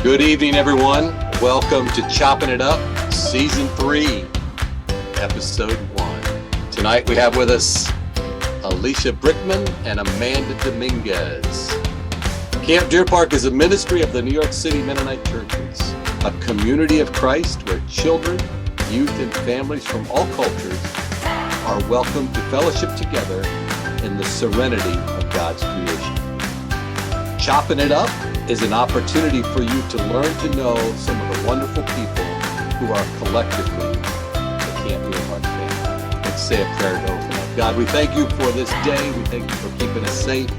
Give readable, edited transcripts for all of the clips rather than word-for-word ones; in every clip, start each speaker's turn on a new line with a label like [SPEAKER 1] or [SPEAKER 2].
[SPEAKER 1] Good evening, everyone. Welcome to Chopping It Up, Season 3, Episode 1. Tonight we have with us Alycia Brickman and Amanda Dominguez. Camp Deerpark is a ministry of the New York City Mennonite churches, a community of Christ where children, youth, and families from all cultures are welcome to fellowship together in the serenity of God's creation. Chopping It Up is an opportunity for you to learn to know some of the wonderful people who are collectively the Camp Deerpark family. Let's say a prayer to open up. God, we thank you for this day. We thank you for keeping us safe.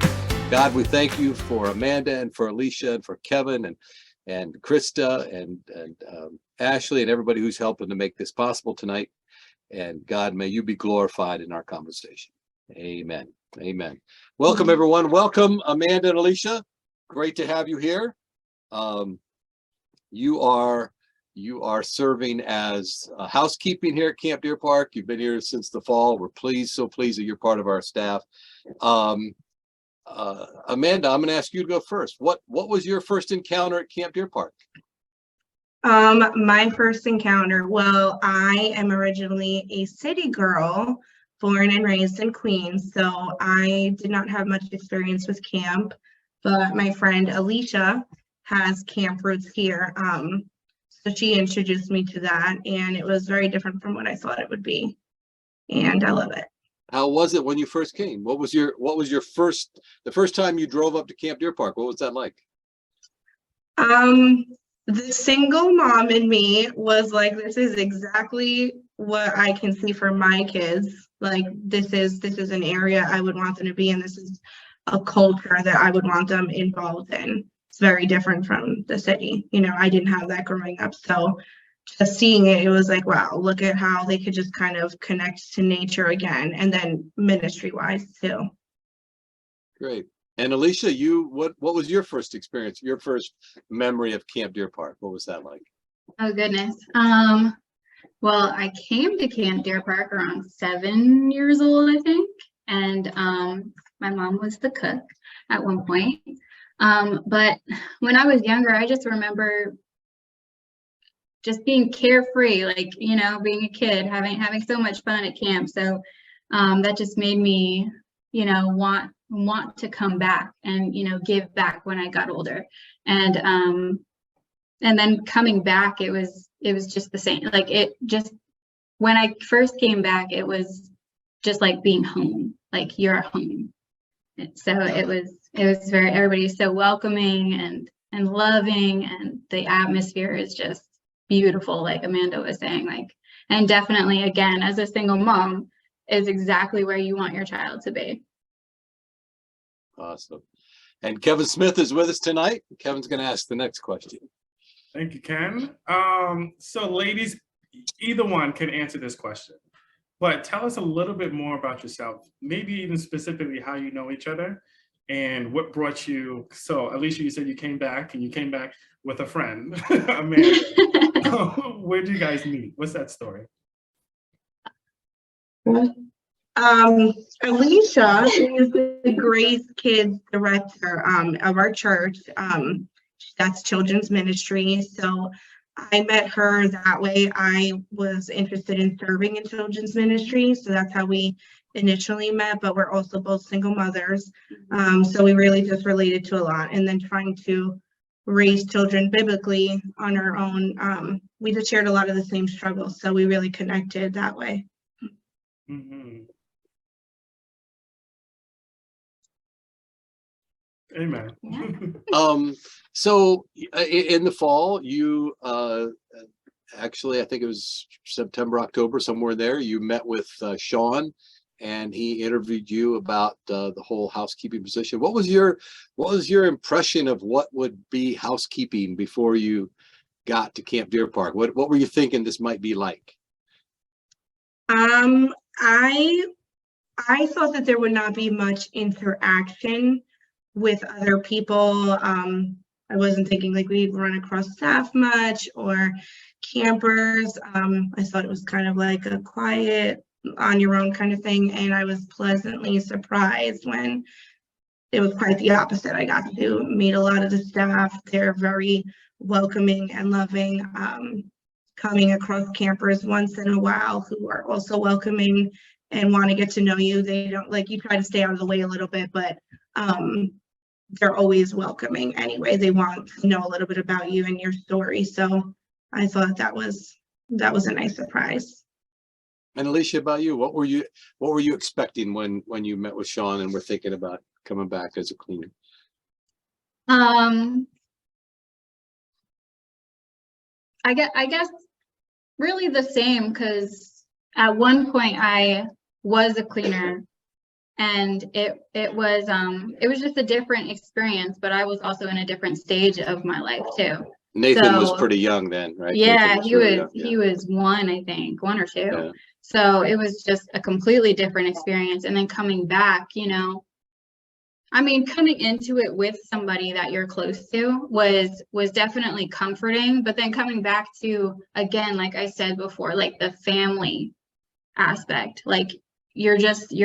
[SPEAKER 1] God, we thank you for Amanda and for Alycia and for Kevin and Krista and Ashley and everybody who's helping to make this possible tonight. And God, may you be glorified in our conversation. Amen. Amen. Welcome, everyone. Welcome, Amanda and Alycia. Great to have you here. You are serving as housekeeping here at Camp Deerpark. You've been here since the fall. We're so pleased that you're part of our staff. Amanda, I'm going to ask you to go first. What was your first encounter at Camp Deerpark?
[SPEAKER 2] My first encounter, well, I am originally a city girl, born and raised in Queens, so I did not have much experience with camp. But my friend Alycia has camp roots here, so she introduced me to that, and it was very different from what I thought it would be, and I love it.
[SPEAKER 1] How was it when you first came? What was the first time you drove up to Camp Deerpark? What was that like?
[SPEAKER 2] The single mom in me was like, this is exactly what I can see for my kids. Like, this is an area I would want them to be in. This is a culture that I would want them involved in. It's very different from the city. You know, I didn't have that growing up. So just seeing it, it was like, wow, look at how they could just kind of connect to nature again. And then ministry wise too.
[SPEAKER 1] Great. And Alycia, what was your first experience, your first memory of Camp Deerpark? What was that like?
[SPEAKER 3] Oh, goodness. Well, I came to Camp Deerpark around 7 years old, I think. And my mom was the cook at one point. But when I was younger, I just remember just being carefree, like, you know, being a kid, having so much fun at camp. So that just made me, you know, want to come back and, you know, give back when I got older. And then coming back, it was just the same. Like, it just, when I first came back, it was just like being home, like you're home. So it was very, everybody's so welcoming and loving, and the atmosphere is just beautiful, like Amanda was saying, like, and definitely, again, as a single mom, is exactly where you want your child to be.
[SPEAKER 1] Awesome. And Kevin Smith is with us tonight. Kevin's going to ask the next question.
[SPEAKER 4] Thank you, Ken. So ladies, either one can answer this question, but tell us a little bit more about yourself, maybe even specifically how you know each other and what brought you. So Alycia, you said you came back with a friend, Amanda. Where did you guys meet? What's that story?
[SPEAKER 2] Alycia is the Grace Kids director of our church. That's children's ministry. So I met her that way. I was interested in serving in children's ministry. So that's how we initially met, but we're also both single mothers. So we really just related to a lot. And then trying to raise children biblically on our own, we just shared a lot of the same struggles. So we really connected that way.
[SPEAKER 4] Mm-hmm. Amen.
[SPEAKER 3] Yeah.
[SPEAKER 1] So in the fall, you actually, I think it was September, October, somewhere there, you met with Sean, and he interviewed you about the whole housekeeping position. What was your impression of what would be housekeeping before you got to Camp Deerpark? What were you thinking this might be like?
[SPEAKER 2] I thought that there would not be much interaction with other people. I wasn't thinking like we'd run across staff much or campers. I thought it was kind of like a quiet, on your own kind of thing. And I was pleasantly surprised when it was quite the opposite. I got to meet a lot of the staff. They're very welcoming and loving. Coming across campers once in a while who are also welcoming and want to get to know you. They don't, like, you try to stay out of the way a little bit, but they're always welcoming anyway. They want to know a little bit about you and your story. So I thought that was a nice surprise.
[SPEAKER 1] And Alycia, about you, what were you expecting when you met with Sean and were thinking about coming back as a cleaner?
[SPEAKER 3] I guess really the same, because at one point I was a cleaner, and it was just a different experience, but I was also in a different stage of my life too.
[SPEAKER 1] Nathan was pretty young then, right?
[SPEAKER 3] Yeah,
[SPEAKER 1] he
[SPEAKER 3] was one, I think, one or two.
[SPEAKER 1] Yeah.
[SPEAKER 3] So it was just a completely different experience. And then coming back, you know, I mean, coming into it with somebody that you're close to was definitely comforting, but then coming back to, again, like I said before, like the family aspect, like you're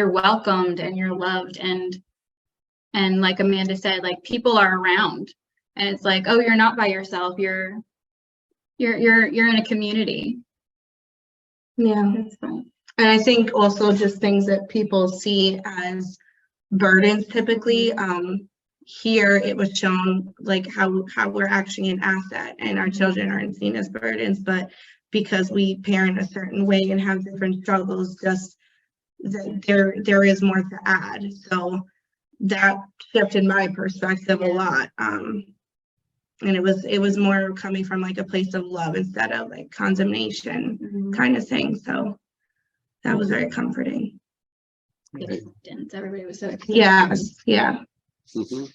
[SPEAKER 3] welcomed and you're loved, and like Amanda said, like people are around, and it's like, oh, you're not by yourself, you're in a community.
[SPEAKER 2] Yeah.
[SPEAKER 3] That's fun.
[SPEAKER 2] And I think also just things that people see as burdens typically, here it was shown like how we're actually an asset and our children aren't seen as burdens, but because we parent a certain way and have different struggles, just that there is more to add. So that shifted my perspective a lot. And it was more coming from like a place of love instead of like condemnation kind of thing. So that was very comforting.
[SPEAKER 3] Acceptance. Everybody was so excited.
[SPEAKER 2] Yes, yeah.
[SPEAKER 1] Mm-hmm.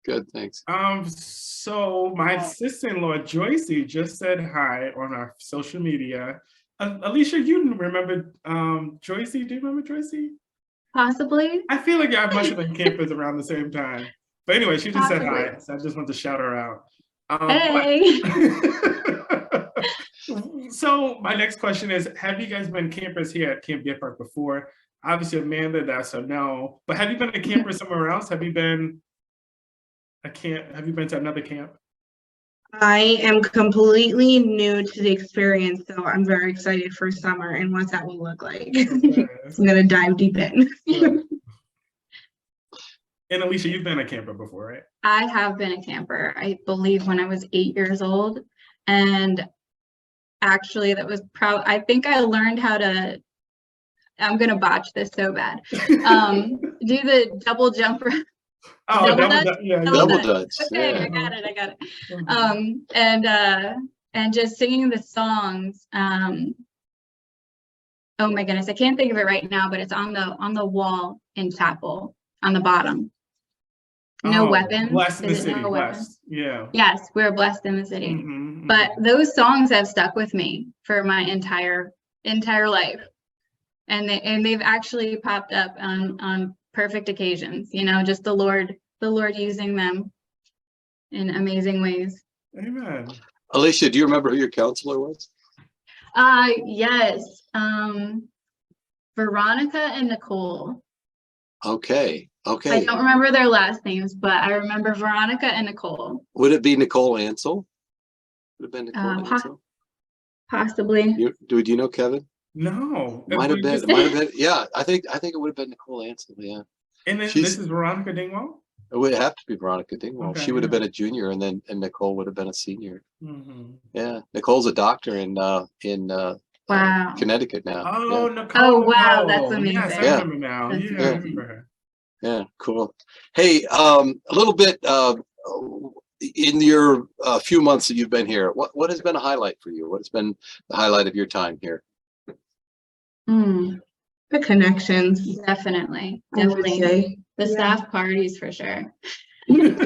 [SPEAKER 1] Good, thanks.
[SPEAKER 4] So my sister-in-law Joycey just said hi on our social media. Alycia, you remember Joycey? Do you remember Joycey?
[SPEAKER 3] Possibly.
[SPEAKER 4] I feel like I must have been campers around the same time. But anyway, she just said hi, so I just want to shout her out.
[SPEAKER 3] Hey.
[SPEAKER 4] So my next question is, have you guys been campers here at Camp Deerpark before? Obviously, Amanda, that's a no. But have you been a camper somewhere else? Have you been to another camp?
[SPEAKER 2] I am completely new to the experience, so I'm very excited for summer and what that will look like.
[SPEAKER 4] Okay.
[SPEAKER 2] I'm gonna dive deep in.
[SPEAKER 4] And Alycia, you've been a camper before, right?
[SPEAKER 3] I have been a camper, I believe, when I was 8 years old. And actually, that was I think I learned how to, I'm going to botch this so bad, do the double jumper.
[SPEAKER 4] Oh,
[SPEAKER 3] Double Dutch?
[SPEAKER 4] Yeah,
[SPEAKER 1] Double Dutch.
[SPEAKER 3] Okay,
[SPEAKER 1] Yeah.
[SPEAKER 3] I got it. And just singing the songs. Oh my goodness, I can't think of it right now, but it's on the wall in chapel on the bottom. No weapons.
[SPEAKER 4] Blessed in the
[SPEAKER 3] Is it
[SPEAKER 4] city.
[SPEAKER 3] no weapons?
[SPEAKER 4] Blessed. Yeah.
[SPEAKER 3] Yes, we're blessed in the city.
[SPEAKER 4] Mm-hmm,
[SPEAKER 3] But those songs have stuck with me for my entire life, and they've actually popped up on perfect occasions. You know, just the Lord using them in amazing ways.
[SPEAKER 4] Amen.
[SPEAKER 1] Alycia, do you remember who your counselor was?
[SPEAKER 3] Yes, Veronica and Nicole.
[SPEAKER 1] Okay.
[SPEAKER 3] I don't remember their last names, but I remember Veronica and Nicole.
[SPEAKER 1] Would it be Nicole Ansel? Would have been Nicole Ansel?
[SPEAKER 3] Possibly.
[SPEAKER 1] Do you know Kevin?
[SPEAKER 4] No.
[SPEAKER 1] Might have been. Yeah, I think it would have been Nicole Ansel. Yeah.
[SPEAKER 4] And then this is Veronica Dingwall?
[SPEAKER 1] It would have to be Veronica Dingwall.
[SPEAKER 4] Okay,
[SPEAKER 1] she would have been a junior, and Nicole would have been a senior.
[SPEAKER 4] Mm-hmm.
[SPEAKER 1] Yeah, Nicole's a doctor in
[SPEAKER 3] Wow.
[SPEAKER 1] Connecticut now.
[SPEAKER 4] Oh,
[SPEAKER 1] yeah.
[SPEAKER 4] Nicole.
[SPEAKER 3] Oh, wow, that's amazing.
[SPEAKER 4] Yes, I
[SPEAKER 1] Yeah.
[SPEAKER 4] remember now.
[SPEAKER 3] That's
[SPEAKER 4] Yeah, I remember her.
[SPEAKER 1] Yeah, cool. Hey, a little bit in your few months that you've been here, what has been a highlight for you? What has been the highlight of your time here?
[SPEAKER 2] The connections.
[SPEAKER 3] Definitely.
[SPEAKER 2] I would say.
[SPEAKER 3] The
[SPEAKER 2] Yeah.
[SPEAKER 3] staff parties for sure.
[SPEAKER 2] Thank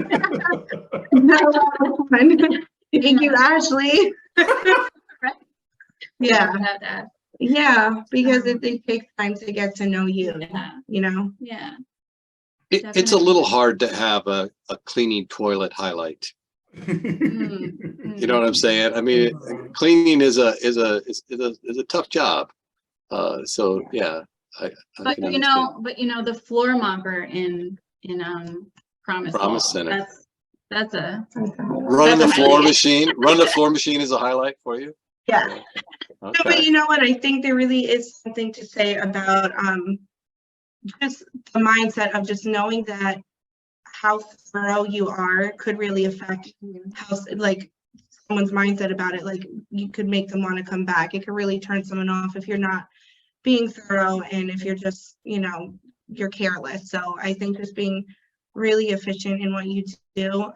[SPEAKER 2] you, Ashley. Yeah. Yeah, because it takes time to get to know you,
[SPEAKER 3] Yeah.
[SPEAKER 2] you know?
[SPEAKER 3] Yeah.
[SPEAKER 1] It's a little hard to have a cleaning toilet highlight. You know what I'm saying? I mean, cleaning is a tough job. So yeah.
[SPEAKER 3] But you know, the floor mopper in
[SPEAKER 1] Promise Center.
[SPEAKER 3] That's a
[SPEAKER 1] Running the
[SPEAKER 3] That's a
[SPEAKER 1] floor
[SPEAKER 3] highlight.
[SPEAKER 1] machine. Running the floor machine is a highlight for you.
[SPEAKER 2] Yeah. No, but
[SPEAKER 1] Okay.
[SPEAKER 2] you know what? I think there really is something to say about just the mindset of just knowing that how thorough you are could really affect how like someone's mindset about it. Like you could make them want to come back. It could really turn someone off if you're not being thorough and if you're just, you're careless. So I think just being really efficient in what you do,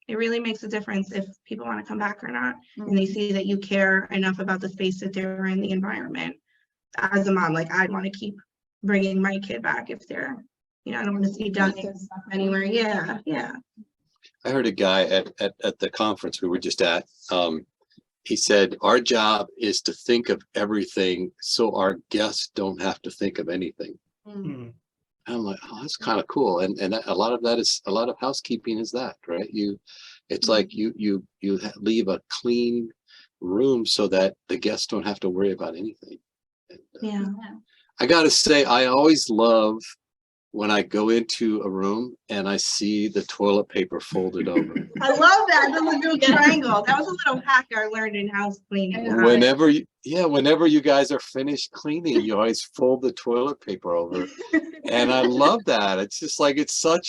[SPEAKER 2] it really makes a difference if people want to come back or not, and they see that you care enough about the space that they're in, the environment. As a mom, like I want to keep bringing my kid back if they're, I don't want to see dust and stuff anywhere. Yeah.
[SPEAKER 1] I heard a guy at the conference we were just at. He said, our job is to think of everything so our guests don't have to think of anything.
[SPEAKER 4] Hmm.
[SPEAKER 1] And I'm like, oh, that's kind of cool. And a lot of that is, a lot of housekeeping is that, right? It's like you leave a clean room so that the guests don't have to worry about anything. And,
[SPEAKER 2] Yeah.
[SPEAKER 1] I got to say, I always love when I go into a room and I see the toilet paper folded over.
[SPEAKER 2] I love that. The little triangle. That was a little hack I learned in house cleaning.
[SPEAKER 1] Whenever you guys are finished cleaning, you always fold the toilet paper over. And I love that. It's just like, it's so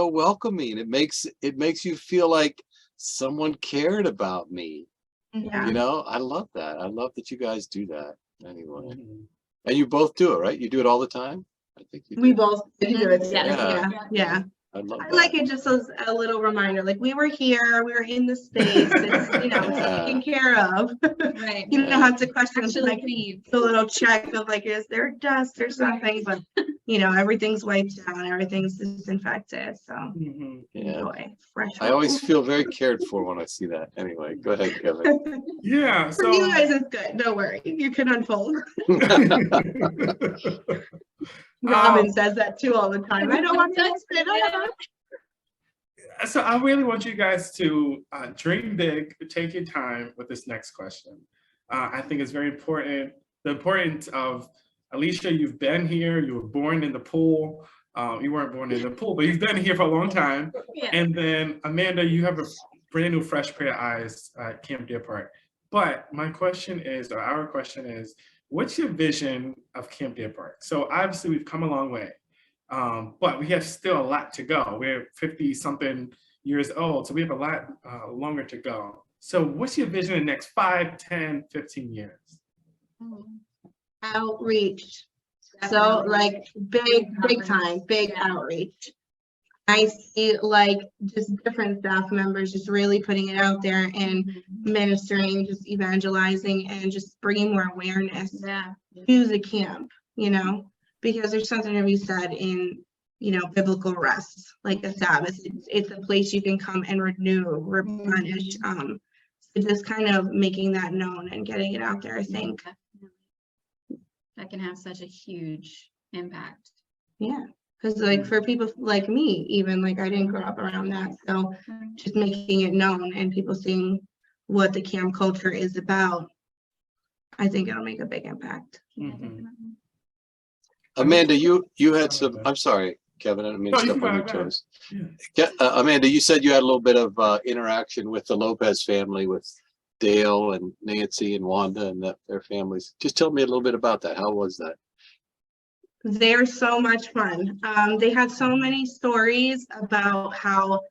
[SPEAKER 1] welcoming. It makes you feel like someone cared about me.
[SPEAKER 2] Yeah.
[SPEAKER 1] I love that. I love that you guys do that anyway.
[SPEAKER 4] Mhm.
[SPEAKER 1] And you both do it, right? You do it all the time? I think you do.
[SPEAKER 2] We both do it.
[SPEAKER 3] Yeah.
[SPEAKER 2] Yeah.
[SPEAKER 1] I love
[SPEAKER 2] I
[SPEAKER 1] that.
[SPEAKER 2] like it just as a little reminder, like we were here, we were in the space, it's, it's taken care of.
[SPEAKER 3] right.
[SPEAKER 2] You don't have to question
[SPEAKER 3] Actually
[SPEAKER 2] like
[SPEAKER 3] leave.
[SPEAKER 2] the little check of like, is there dust or something? But everything's wiped down, everything's disinfected. So
[SPEAKER 4] Mhm.
[SPEAKER 1] Yeah.
[SPEAKER 2] enjoy fresh.
[SPEAKER 1] I always feel very cared for when I see that. Anyway, go ahead, Kevin.
[SPEAKER 4] Yeah.
[SPEAKER 2] For
[SPEAKER 4] So.
[SPEAKER 2] you guys, it's good. Don't worry, you can unfold. Robin says that too all the time. I don't want to touch it.
[SPEAKER 4] So I really want you guys to dream big, take your time with this next question. I think it's very important. The importance of Alycia, you've been here, you were born in the pool. You weren't born in the pool, but you've been here for a long time.
[SPEAKER 3] Yeah.
[SPEAKER 4] And then Amanda, you have a brand new fresh pair of eyes at Camp Deerpark. But my question is, or our question is, what's your vision of Camp Deerpark? So obviously we've come a long way. But we have still a lot to go. We're 50 something years old, so we have a lot longer to go. So what's your vision in the next 5, 10, 15 years?
[SPEAKER 2] Outreach. So like big time, big outreach. I see like just different staff members just really putting it out there and ministering, just evangelizing and just bringing more awareness to the camp, because there's something to be said in, biblical rest, like a Sabbath. It's a place you can come and renew, replenish. So just kind of making that known and getting it out there, I think.
[SPEAKER 3] That can have such a huge impact.
[SPEAKER 2] Yeah. Because like for people like me, even like I didn't grow up around that. So just making it known and people seeing what the camp culture is about, I think it'll make a big impact.
[SPEAKER 4] Mhm.
[SPEAKER 1] Amanda, you had some, I'm sorry, Kevin, I didn't mean to step on your toes.
[SPEAKER 4] Yeah.
[SPEAKER 1] Amanda, you said you had a little bit of interaction with the Lopez family, with Dale and Nancy and Wanda and their families. Just tell me a little bit about that. How was that?
[SPEAKER 2] They're so much fun. They had so many stories about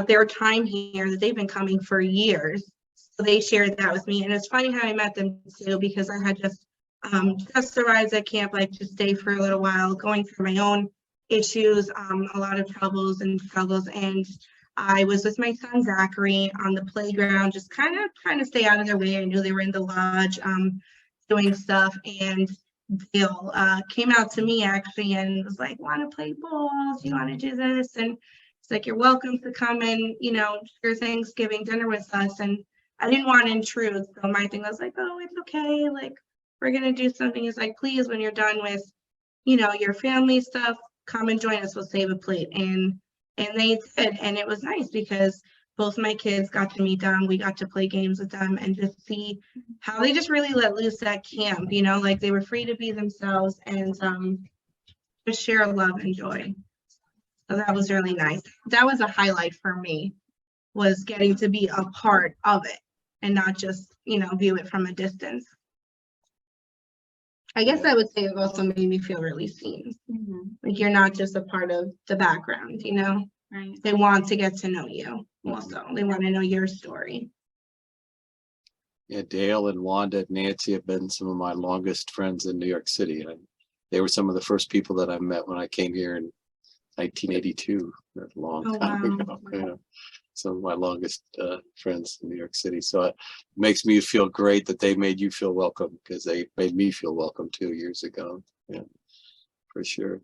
[SPEAKER 2] their time here, that they've been coming for years. So they shared that with me. And it's funny how I met them too, because I had just arrived at camp, like to stay for a little while, going through my own issues, a lot of troubles and struggles. And I was with my son Zachary on the playground, just kind of trying to stay out of their way. I knew they were in the lodge doing stuff, and Dale came out to me actually and was like, want to play balls? You want to do this? And it's like, you're welcome to come and, share Thanksgiving dinner with us. And I didn't want to intrude. So my thing was like, oh, it's okay. Like, we're going to do something. It's like, please, when you're done with, your family stuff, come and join us. We'll save a plate. And they did. And it was nice because both my kids got to meet them. We got to play games with them and just see how they just really let loose at camp, like they were free to be themselves and just share love and joy. So that was really nice. That was a highlight for me, was getting to be a part of it and not just, view it from a distance. I guess I would say it also made me feel really seen. Like you're not just a part of the background,
[SPEAKER 3] Right.
[SPEAKER 2] They want to get to know you also. They want to know your story.
[SPEAKER 1] Yeah, Dale and Wanda and Nancy have been some of my longest friends in New York City. They were some of the first people that I met when I came here in 1982. That's a long time ago. Yeah. Some of my longest friends in New York City. So it makes me feel great that they made you feel welcome, because they made me feel welcome 2 years ago. Yeah, for sure.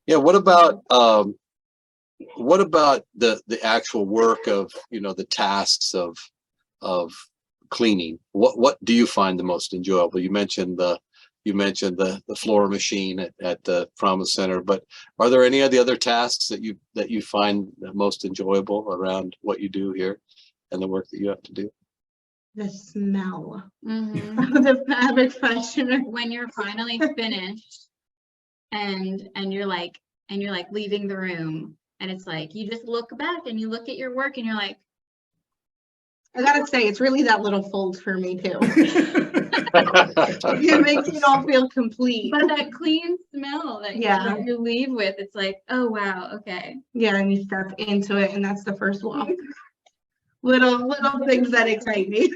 [SPEAKER 1] Yeah. What about the actual work of, the tasks of cleaning? What do you find the most enjoyable? You mentioned the floor machine at the Promise Center, but are there any of the other tasks that you find the most enjoyable around what you do here and the work that you have to do?
[SPEAKER 2] The smell
[SPEAKER 3] Mm-hmm.
[SPEAKER 2] of the fabric freshener.
[SPEAKER 3] When you're finally finished and you're like leaving the room, and it's like you just look back and you look at your work and you're like,
[SPEAKER 2] I gotta say, it's really that little fold for me too. It makes it all feel complete.
[SPEAKER 3] but that clean smell that
[SPEAKER 2] Yeah.
[SPEAKER 3] you leave with, it's like, oh wow, okay.
[SPEAKER 2] Yeah, and you step into it, and that's the first walk. Little things that excite me.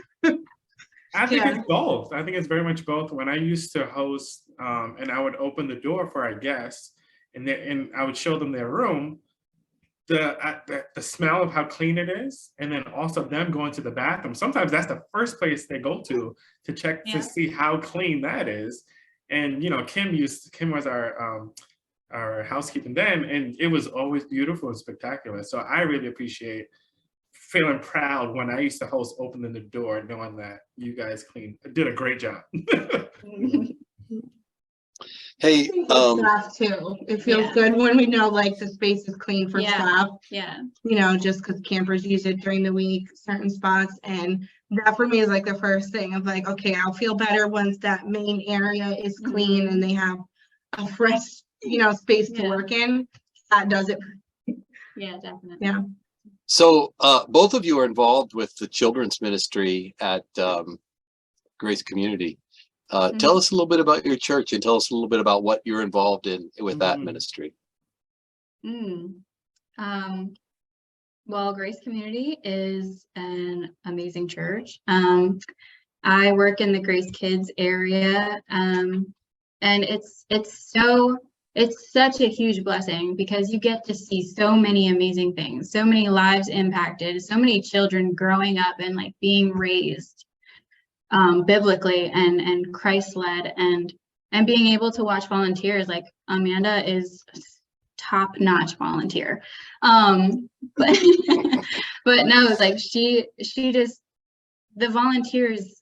[SPEAKER 4] I think
[SPEAKER 2] Yeah.
[SPEAKER 4] it's both. I think it's very much both. When I used to host, and I would open the door for our guests, and I would show them their room, the smell of how clean it is, and then also them going to the bathroom. Sometimes that's the first place they go to check to see how clean that is. And Kim was our housekeeping then, and it was always beautiful and spectacular. So I really appreciate feeling proud when I used to host, opening the door, knowing that you guys did a great job.
[SPEAKER 1] Hey,
[SPEAKER 2] Staff too. It feels good when we know like the space is clean for staff.
[SPEAKER 3] Yeah.
[SPEAKER 2] Just because campers use it during the week, certain spots, and that for me is like the first thing of like, okay, I'll feel better once that main area is clean and they have a fresh, space to work in. That does it.
[SPEAKER 3] Yeah, definitely.
[SPEAKER 2] Yeah.
[SPEAKER 1] so both of you are involved with the children's ministry at Grace Community. Tell us a little bit about your church, and tell us a little bit about what you're involved in with that ministry.
[SPEAKER 3] Well, Grace Community is an amazing church. I work in the Grace Kids area, and it's such a huge blessing because you get to see so many amazing things, so many lives impacted, so many children growing up and like being raised biblically and Christ-led, and being able to watch volunteers. Like Amanda is top-notch volunteer, but no, it's like she just, the volunteers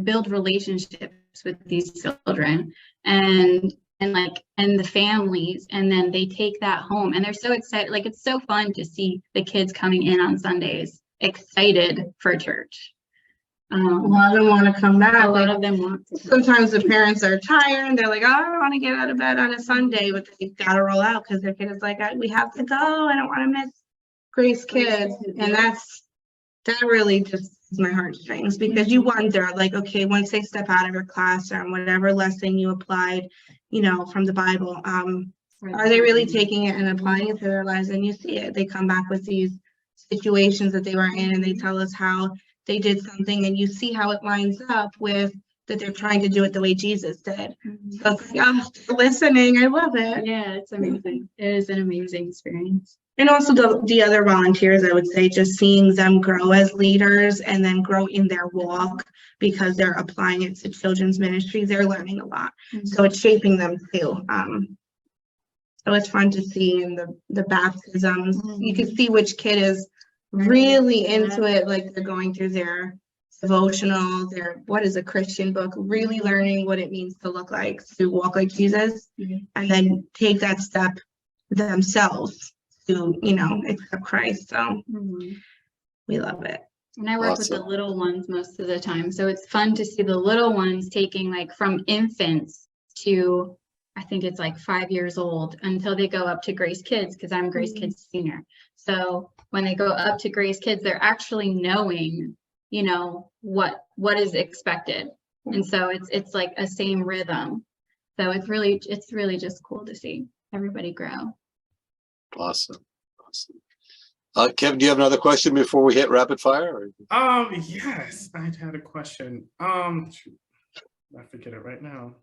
[SPEAKER 3] build relationships with these children and the families, and then they take that home and they're so excited. Like, it's so fun to see the kids coming in on Sundays excited for church.
[SPEAKER 2] A lot of them want to come back.
[SPEAKER 3] A lot of them want to.
[SPEAKER 2] Sometimes the parents are tired and they're like, oh, I don't want to get out of bed on a Sunday, but they gotta roll out because their kid is like, we have to go. I don't want to miss Grace Kids. And that really just is my heartstrings, because you wonder, like, okay, once they step out of your classroom, whatever lesson you applied, from the Bible, are they really taking it and applying it to their lives? And you see it. They come back with these situations that they were in, and they tell us how they did something, and you see how it lines up with that they're trying to do it the way Jesus did. So it's like, listening, I love it.
[SPEAKER 3] Yeah, it's amazing. It is an amazing experience.
[SPEAKER 2] And also the other volunteers, I would say, just seeing them grow as leaders and then grow in their walk because they're applying it to children's ministry. They're learning a lot. So it's shaping them too. So it's fun to see in the baptisms. You can see which kid is really into it, like they're going through their devotional, what is a Christian book, really learning what it means to walk like Jesus, and then take that step themselves to accept Christ. So we love it.
[SPEAKER 3] And I work with the little ones most of the time, so it's fun to see the little ones taking, like, from infants to I think it's like 5 years old until they go up to Grace Kids, because I'm Grace Kids senior. So when they go up to Grace Kids, they're actually knowing, you know, what is expected. And so it's like a same rhythm. So it's really just cool to see everybody grow.
[SPEAKER 1] Awesome. Kevin, do you have another question before we hit rapid fire? Or?
[SPEAKER 4] Yes, I had a question. Shoot, I forget it right now.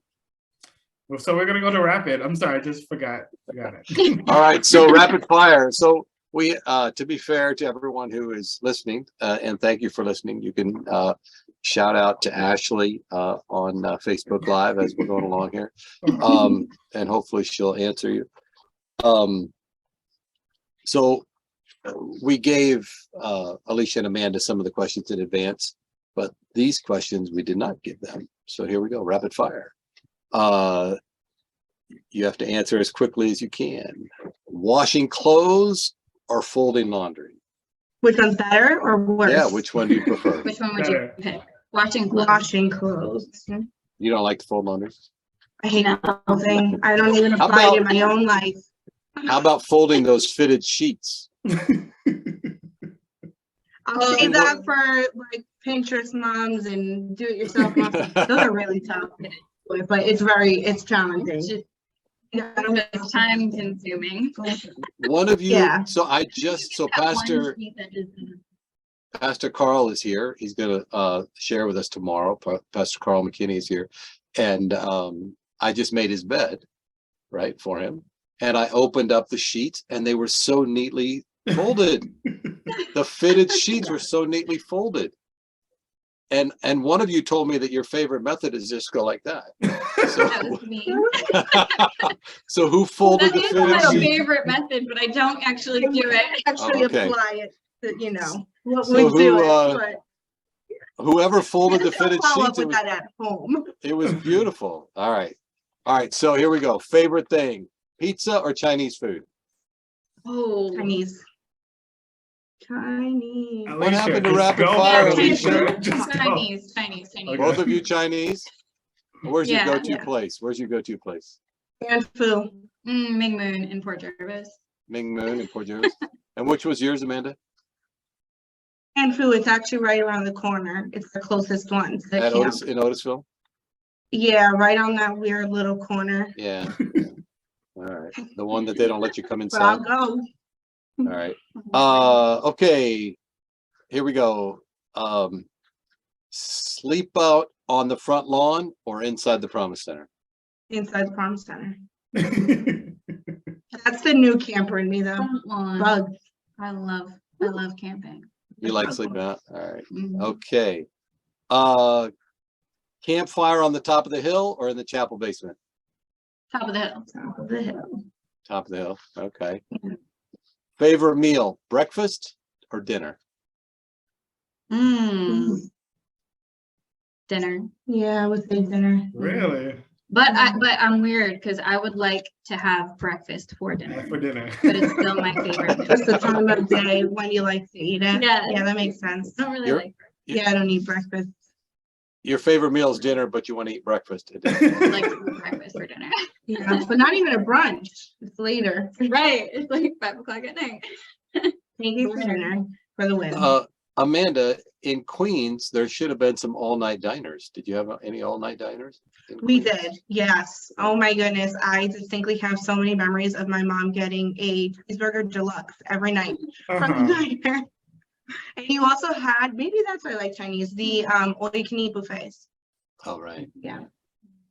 [SPEAKER 4] Well, so we're gonna go to rapid. I'm sorry, I just forgot it.
[SPEAKER 1] All right, so rapid fire. So we, to be fair to everyone who is listening, and thank you for listening, you can shout out to Ashley on Facebook Live as we're going along here, and hopefully she'll answer you. So we gave Alycia and Amanda some of the questions in advance, but these questions we did not give them. So here we go, rapid fire. You have to answer as quickly as you can. Washing clothes or folding laundry?
[SPEAKER 2] Which one's better or worse?
[SPEAKER 1] Yeah, which one do you prefer?
[SPEAKER 3] Which one would you pick? Washing clothes.
[SPEAKER 2] Washing clothes.
[SPEAKER 1] You don't like to fold laundry?
[SPEAKER 2] I hate folding. I don't even apply it in my own life.
[SPEAKER 1] How about folding those fitted sheets?
[SPEAKER 2] I'll save that for like Pinterest moms and do-it-yourself moms. Those are really tough, but it's challenging.
[SPEAKER 3] It's time consuming.
[SPEAKER 1] One of you,
[SPEAKER 2] Yeah.
[SPEAKER 1] so Pastor Carl is here. He's going to share with us tomorrow. Pastor Carl McKinney is here. And I just made his bed, right, for him. And I opened up the sheets and they were so neatly folded. The fitted sheets were so neatly folded. And one of you told me that your favorite method is just go like that. So,
[SPEAKER 3] That was me.
[SPEAKER 1] so who folded
[SPEAKER 3] That
[SPEAKER 1] the
[SPEAKER 3] is
[SPEAKER 1] fitted
[SPEAKER 3] my
[SPEAKER 1] sheets?
[SPEAKER 3] favorite method, but I don't actually do it.
[SPEAKER 2] Actually
[SPEAKER 1] Okay.
[SPEAKER 2] apply it, to, you know, what
[SPEAKER 1] So
[SPEAKER 2] would do
[SPEAKER 1] who,
[SPEAKER 2] it, but
[SPEAKER 1] Whoever folded the
[SPEAKER 2] I'll
[SPEAKER 1] fitted
[SPEAKER 2] follow
[SPEAKER 1] sheets,
[SPEAKER 2] up with that at home.
[SPEAKER 1] it was beautiful. All right. So here we go. Favorite thing: pizza or Chinese food?
[SPEAKER 3] Oh,
[SPEAKER 2] Chinese.
[SPEAKER 1] What happened to
[SPEAKER 4] just
[SPEAKER 1] rapid
[SPEAKER 4] go,
[SPEAKER 1] fire,
[SPEAKER 4] Alycia.
[SPEAKER 1] Alycia?
[SPEAKER 4] Just go.
[SPEAKER 3] Chinese.
[SPEAKER 4] Okay.
[SPEAKER 1] Both of you Chinese? Where's your
[SPEAKER 3] Yeah.
[SPEAKER 1] go-to place? Where's your go-to place?
[SPEAKER 2] And food.
[SPEAKER 3] Ming Moon in Port Jervis.
[SPEAKER 1] Ming Moon in Port Jervis. And which was yours, Amanda?
[SPEAKER 2] And food, it's actually right around the corner. It's the closest one to the
[SPEAKER 1] At
[SPEAKER 2] camp.
[SPEAKER 1] in Otisville?
[SPEAKER 2] Yeah, right on that weird little corner.
[SPEAKER 1] Yeah. All right. The one that they don't let you come
[SPEAKER 2] But I'll
[SPEAKER 1] inside.
[SPEAKER 2] go.
[SPEAKER 1] All right. Okay. Here we go. Sleep out on the front lawn or inside the Promise Center?
[SPEAKER 2] Inside the Promise Center. That's the new camper in me though.
[SPEAKER 3] Front lawn.
[SPEAKER 2] Bugs.
[SPEAKER 3] I love camping.
[SPEAKER 1] You like sleeping out? All right.
[SPEAKER 3] Mhm.
[SPEAKER 1] Okay. Campfire on the top of the hill or in the chapel basement?
[SPEAKER 3] Top of the hill.
[SPEAKER 2] Top of the hill.
[SPEAKER 1] Top of the hill. Okay.
[SPEAKER 2] Yeah.
[SPEAKER 1] Favorite meal, breakfast or dinner?
[SPEAKER 3] Dinner.
[SPEAKER 2] Yeah, I would say dinner.
[SPEAKER 4] Really?
[SPEAKER 3] But I'm weird because I would like to have breakfast for dinner,
[SPEAKER 4] For dinner.
[SPEAKER 3] but it's still my favorite meal.
[SPEAKER 2] Just the time of day when you like to eat it.
[SPEAKER 3] Yeah.
[SPEAKER 2] Yeah, that makes sense.
[SPEAKER 3] I don't really
[SPEAKER 1] You're-
[SPEAKER 3] like
[SPEAKER 2] Yeah, I don't eat breakfast.
[SPEAKER 1] Your favorite meal is dinner, but you want to eat breakfast at dinner.
[SPEAKER 3] breakfast for dinner.
[SPEAKER 2] Yeah, but not even a brunch. It's later.
[SPEAKER 3] Right. It's like 5 o'clock at night.
[SPEAKER 2] Pancakes for dinner for the win.
[SPEAKER 1] Amanda, in Queens, there should have been some all-night diners. Did you have any all-night diners? in
[SPEAKER 2] We
[SPEAKER 1] Queens?
[SPEAKER 2] did, yes. Oh my goodness, I distinctly have so many memories of my mom getting a cheeseburger deluxe every night from the
[SPEAKER 4] Uh-huh.
[SPEAKER 2] diner. And you also had, maybe that's why I like Chinese, the all-you-can-eat buffets.
[SPEAKER 1] Oh, right.
[SPEAKER 2] Yeah.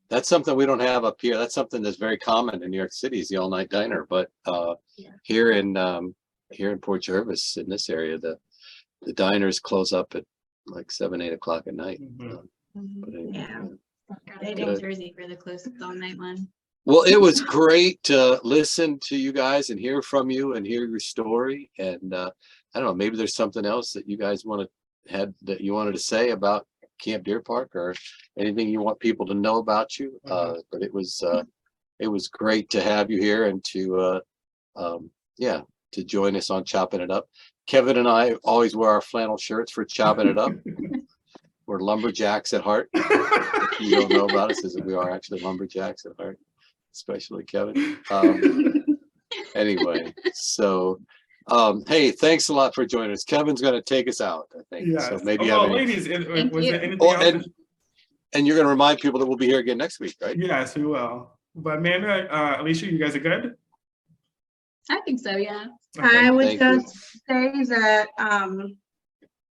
[SPEAKER 1] That's something we don't have up here. That's something that's very common in New York City is the all-night diner. But
[SPEAKER 2] Yeah.
[SPEAKER 1] here in Port Jervis, in this area, the diners close up at like 7, 8 o'clock at night.
[SPEAKER 4] Mhm.
[SPEAKER 1] But anyway,
[SPEAKER 2] Yeah.
[SPEAKER 3] Got it in Jersey for the closest all night one.
[SPEAKER 1] Well, it was great to listen to you guys and hear from you and hear your story. And I don't know, maybe there's something else that you guys wanted to say about Camp Deerpark or anything you want people to know about you. But it was great to have you here and to join us on Chopping It Up. Kevin and I always wear our flannel shirts for Chopping It Up. We're lumberjacks at heart. If you don't know about us, is that we are actually lumberjacks at heart. especially Kevin. Anyway, so hey, thanks a lot for joining us. Kevin's going to take us out, I think.
[SPEAKER 4] Yes.
[SPEAKER 1] So maybe
[SPEAKER 4] well,
[SPEAKER 1] have any,
[SPEAKER 4] ladies,
[SPEAKER 3] Thank
[SPEAKER 4] was
[SPEAKER 3] you.
[SPEAKER 4] there anything
[SPEAKER 1] oh,
[SPEAKER 4] else?
[SPEAKER 1] and you're going to remind people that we'll be here again next week, right?
[SPEAKER 4] Yes, we will. But Amanda, Alycia, you guys are good?
[SPEAKER 3] I think so, yeah.
[SPEAKER 2] I would
[SPEAKER 1] Thank you.
[SPEAKER 2] just say that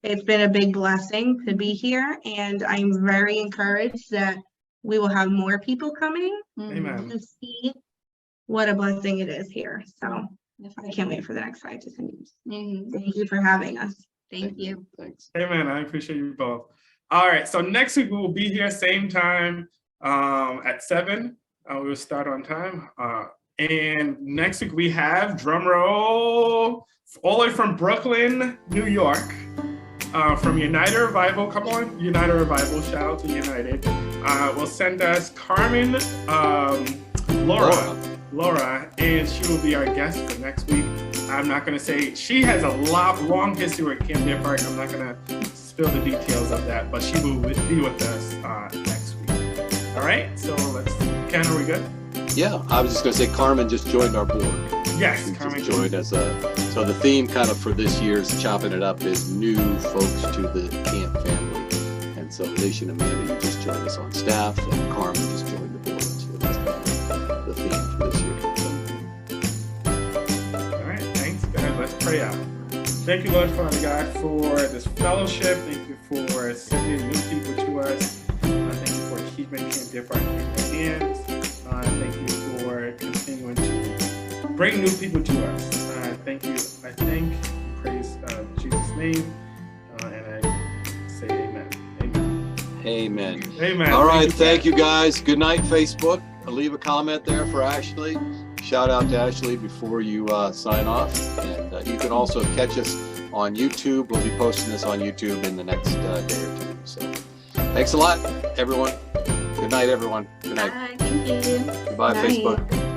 [SPEAKER 2] it's been a big blessing to be here, and I'm very encouraged that we will have more people coming
[SPEAKER 3] Mhm.
[SPEAKER 4] Amen.
[SPEAKER 2] to see what a blessing it is here. So I can't wait for the next 5 to 10 years.
[SPEAKER 3] Mhm.
[SPEAKER 2] Thank you for having us.
[SPEAKER 3] Thank you.
[SPEAKER 1] Thanks.
[SPEAKER 4] Amen. I appreciate you both. All right. So next week we will be here same time at 7. We will start on time. And next week we have, drum roll, all the way from Brooklyn, New York, from United Revival. Come on, United Revival. Shout out to United. Will send us Carmen, Laura, and she will be our guest for next week. I'm not going to say, she has a long history with Camp Deerpark. I'm not going to spill the details of that, but she will be with us next week. All right, so Ken, are we good?
[SPEAKER 1] Yeah, I was just going to say Carmen just joined our board.
[SPEAKER 4] Yes,
[SPEAKER 1] She
[SPEAKER 4] Carmen.
[SPEAKER 1] just joined as so the theme kind of for this year's Chopping It Up is new folks to the camp family. And so Alycia and Amanda, you just joined us on staff, and Carmen just joined the board. So that's kind of the theme for this year.
[SPEAKER 4] All right, thanks, guys. Let's pray out. Thank you, Lord Father God, for this fellowship. Thank you for sending new people to us. Thank you for keeping Camp Deerpark in your hands. Thank you for continuing to bring new people to us. Thank you. I thank and praise Jesus' name. And I say amen. Amen.
[SPEAKER 1] Amen.
[SPEAKER 4] Amen.
[SPEAKER 1] All right, thank you guys. Good night, Facebook. Leave a comment there for Ashley. Shout out to Ashley before you sign off. And you can also catch us on YouTube. We'll be posting this on YouTube in the next day or two. So thanks a lot, everyone. Good night, everyone. Good night.
[SPEAKER 3] Bye. Thank you.
[SPEAKER 1] Goodbye,
[SPEAKER 2] Night.
[SPEAKER 1] Facebook.